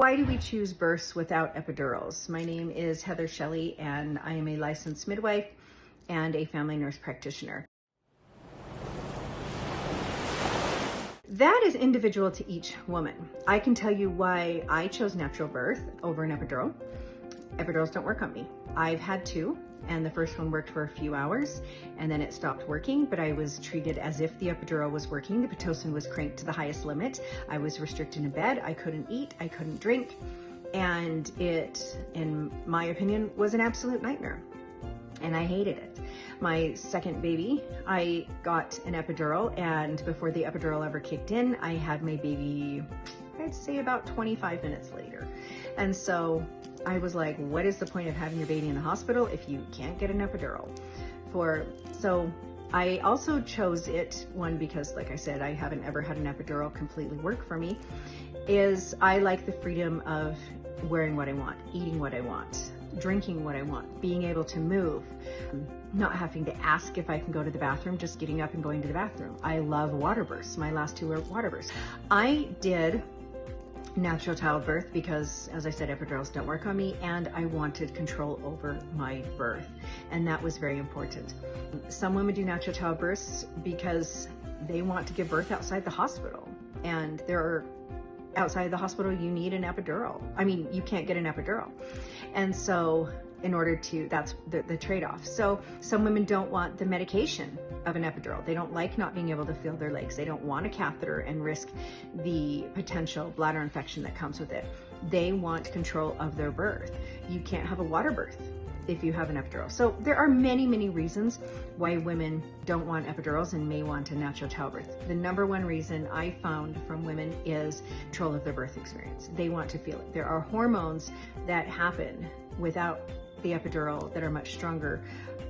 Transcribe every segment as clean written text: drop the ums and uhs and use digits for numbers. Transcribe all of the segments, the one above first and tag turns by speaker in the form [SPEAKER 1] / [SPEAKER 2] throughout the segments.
[SPEAKER 1] Why do we choose births without epidurals? My name is Heather Shelley, and I am a licensed midwife and a family nurse practitioner. That is individual to each woman. I can tell you why I chose natural birth over an epidural. Epidurals don't work on me. I've had two, and the first one worked for a few hours, and then it stopped working, but I was treated as if the epidural was working. The Pitocin was cranked to the highest limit. I was restricted in bed. I couldn't eat. I couldn't drink. And it, in my opinion, was an absolute nightmare. And I hated it. My second baby, I got an epidural, and before the epidural ever kicked in, I had my baby, I'd say about 25 minutes later. And so I was like, what is the point of having your baby in the hospital if you can't get an epidural? So I also chose it, one, because like I said, I haven't ever had an epidural completely work for me, is I like the freedom of wearing what I want, eating what I want, drinking what I want, being able to move, not having to ask if I can go to the bathroom, just getting up and going to the bathroom. I love water bursts. My last two were water bursts. I did natural childbirth because, as I said, epidurals don't work on me, and I wanted control over my birth, and that was very important. Some women do natural childbirths because they want to give birth outside the hospital, and outside the hospital you need an epidural. I mean, you can't get an epidural, and so in order to, that's the trade-off. So some women don't want the medication of an epidural. They don't like not being able to feel their legs. They don't want a catheter and risk the potential bladder infection that comes with it. They want control of their birth. You can't have a water birth if you have an epidural. So there are many, many reasons why women don't want epidurals and may want a natural childbirth. The number one reason I found from women is control of their birth experience. They want to feel it. There are hormones that happen without the epidural that are much stronger,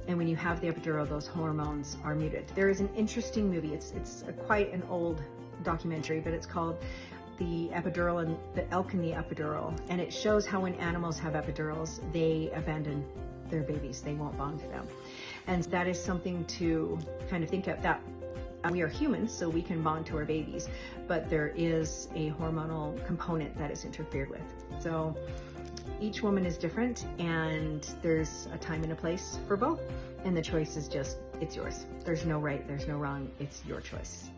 [SPEAKER 1] and when you have the epidural, those hormones are muted. There is an interesting movie, it's quite an old documentary, but it's called The Epidural and the Elk and the Epidural, and it shows how when animals have epidurals, they abandon their babies, they won't bond to them. And that is something to kind of think of, that we are humans, so we can bond to our babies, but there is a hormonal component that is interfered with. So each woman is different, and there's a time and a place for both, and the choice is just, it's yours. There's no right, there's no wrong, it's your choice.